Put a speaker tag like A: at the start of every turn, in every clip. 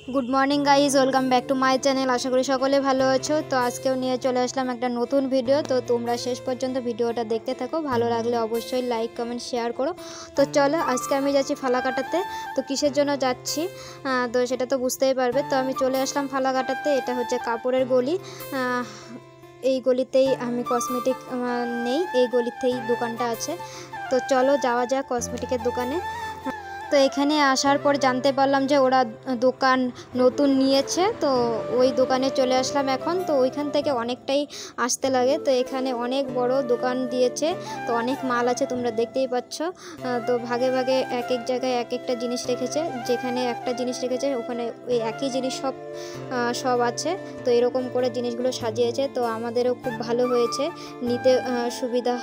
A: Good morning guys welcome back to my channel. आशा करी सकले भालो आछो। तो आजकेও নিয়ে চলে আসলাম একটা নতুন ভিডিও। তো তোমরা শেষ পর্যন্ত ভিডিওটা দেখতে থাকো, ভালো লাগলে অবশ্যই লাইক কমেন্ট শেয়ার করো। তো চলো আজকে আমি যাচ্ছি ফালাকাটাতে। তো কিসের জন্য যাচ্ছি তো সেটা তো বুঝতেই পারবে। তো আমি চলে আসলাম ফালাকাটাতে। এটা হচ্ছে কাপড়ের গলি। এই গলিতেই আমি কসমেটিক নেই, এই গলিতেই দোকানটা আছে। তো চলো যাওয়া যাক কসমেটিকের দোকানে। তো এখানে আসার পর জানতে পারলাম যে ওরা দোকান নতুন নিয়েছে। তো ওই দোকানে চলে আসলাম এখন। তো ওইখান থেকে অনেকটাই আসতে লাগে। তো এখানে অনেক বড় দোকান দিয়েছে, তো অনেক মাল আছে তোমরা দেখতেই পাচ্ছ। তো ভাগে ভাগে এক এক জায়গায় এক একটা জিনিস রেখেছে, যেখানে একটা জিনিস রেখেছে ওখানে ওই একই জিনিস সব আছে। তো এরকম করে জিনিসগুলো সাজিয়েছে। তো আমাদেরও খুব ভালো হয়েছে, নিতে সুবিধা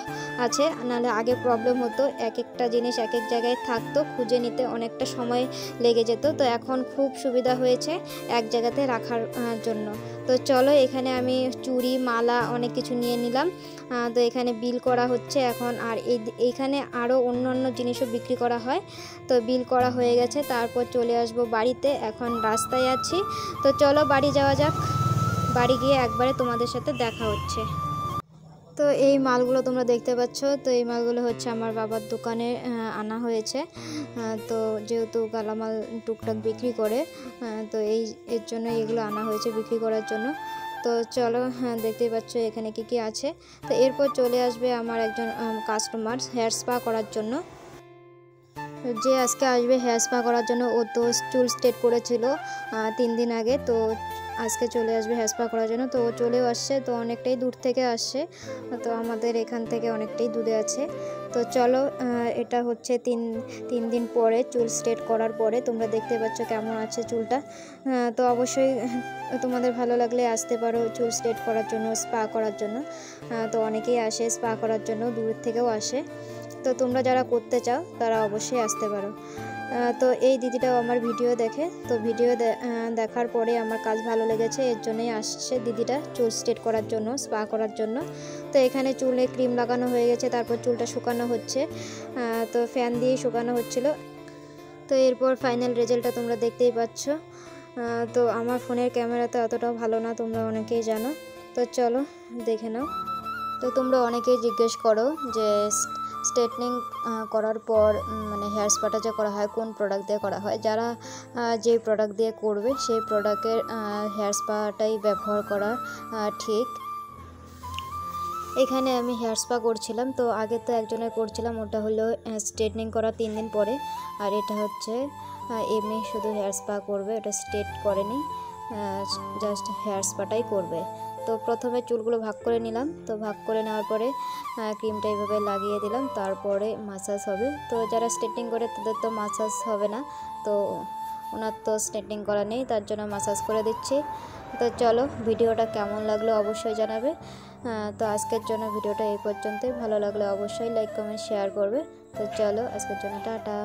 A: আছে। নাহলে আগে প্রবলেম হতো, এক একটা জিনিস এক এক জায়গায় থাকতো, খুঁজে নিতে অনেকটা সময় লেগে যেত। তো এখন খুব সুবিধা হয়েছে এক জায়গাতে রাখার জন্য। তো চলো এখানে আমি চুড়ি মালা অনেক কিছু নিয়ে নিলাম। তো এখানে বিল করা হচ্ছে এখন। আর এইখানে আরও অন্য জিনিসও বিক্রি করা হয়। তো বিল করা হয়ে গেছে, তারপর চলে আসব বাড়িতে। এখন রাস্তায় আছি। তো চলো বাড়ি যাওয়া যাক। বাড়ি গিয়ে একবারে তোমাদের সাথে দেখা হচ্ছে। তো এই মালগুলো তোমরা দেখতে পাচ্ছ। তো এই মালগুলো হচ্ছে আমার বাবার দোকানে আনা হয়েছে। তো যেহেতু গালামাল টুকটাক বিক্রি করে, তো এর জন্য এগুলো আনা হয়েছে বিক্রি করার জন্য। তো চলো দেখতেই পাচ্ছ এখানে কি আছে। তো এরপর চলে আসবে আমার একজন কাস্টমার হেয়ার স্পা করার জন্য। যে আজকে আসবে হেয়ার স্পা করার জন্য। ও তো চুল স্ট্রেট করেছিল 3 দিন আগে। তো আজকে চলে আসবে হেয়ার স্পা করার জন্য। তো ও চলেও আসছে। তো অনেকটাই দূর থেকে আসছে, তো আমাদের এখান থেকে অনেকটাই দূরে আছে। তো চলো এটা হচ্ছে তিন দিন পরে চুল স্ট্রেট করার পরে। তোমরা দেখতে পাচ্ছ কেমন আছে চুলটা। তো অবশ্যই তোমাদের ভালো লাগলে আসতে পারো চুল স্ট্রেট করার জন্য, স্পা করার জন্য। তো অনেকেই আসে স্পা করার জন্য, দূর থেকেও আসে। তো তোমরা যারা করতে চাও তারা অবশ্যই আসতে পারো। তো এই দিদিটাও আমার ভিডিও দেখে। তো ভিডিও দেখার পরে আমার কাজ ভালো লেগেছে, এর জন্যই আসছে দিদিটা চুল স্ট্রেট করার জন্য, স্পা করার জন্য। তো এখানে চুলে ক্রিম লাগানো হয়ে গেছে, তারপর চুলটা শুকানো হচ্ছে। তো ফ্যান দিয়ে শুকানো হচ্ছিল। তো এরপর ফাইনাল রেজাল্টটা তোমরা দেখতেই পাচ্ছ। তো আমার ফোনের ক্যামেরাতে অতটাও ভালো না, তোমরা অনেকেই জানো। তো চলো দেখে নাও। তো তোমরা অনেকেই জিজ্ঞেস করো যে স্ট্রেটনিং করার পর মানে হেয়ার স্পাটা যে করা হয় কোন প্রোডাক্ট দিয়ে করা হয়। যারা যেই প্রোডাক্ট দিয়ে করবে সেই প্রোডাক্টের হেয়ার স্পাটাই ব্যবহার করা ঠিক। এখানে আমি হেয়ার স্পা করছিলাম। তো আগে তো একজনের করছিলাম, ওটা হলো স্ট্রেটনিং করা 3 দিন পরে। আর এটা হচ্ছে এমনি শুধু হেয়ার স্পা করবে, ওটা স্ট্রেট করেনি, জাস্ট হেয়ার স্পাটাই করবে। তো প্রথমে চুলগুলো ভাগ করে নিলাম। তো ভাগ করে নেওয়ার পরে ক্রিমটা এইভাবে লাগিয়ে দিলাম, তারপরে মাসাজ হবে। তো যারা স্ট্রেটনিং করে তাদের তো মাসাজ হবে না, তো ওনার তো স্ট্রেটনিং করা নেই, তার জন্য মাসাজ করে দিচ্ছি। তো চলো ভিডিওটা কেমন লাগলো অবশ্যই জানাবে। তো আজকের জন্য ভিডিওটা এই পর্যন্তই। ভালো লাগলে অবশ্যই লাইক কমেন্ট শেয়ার করবে। তো চলো আজকের জন্য টাটা।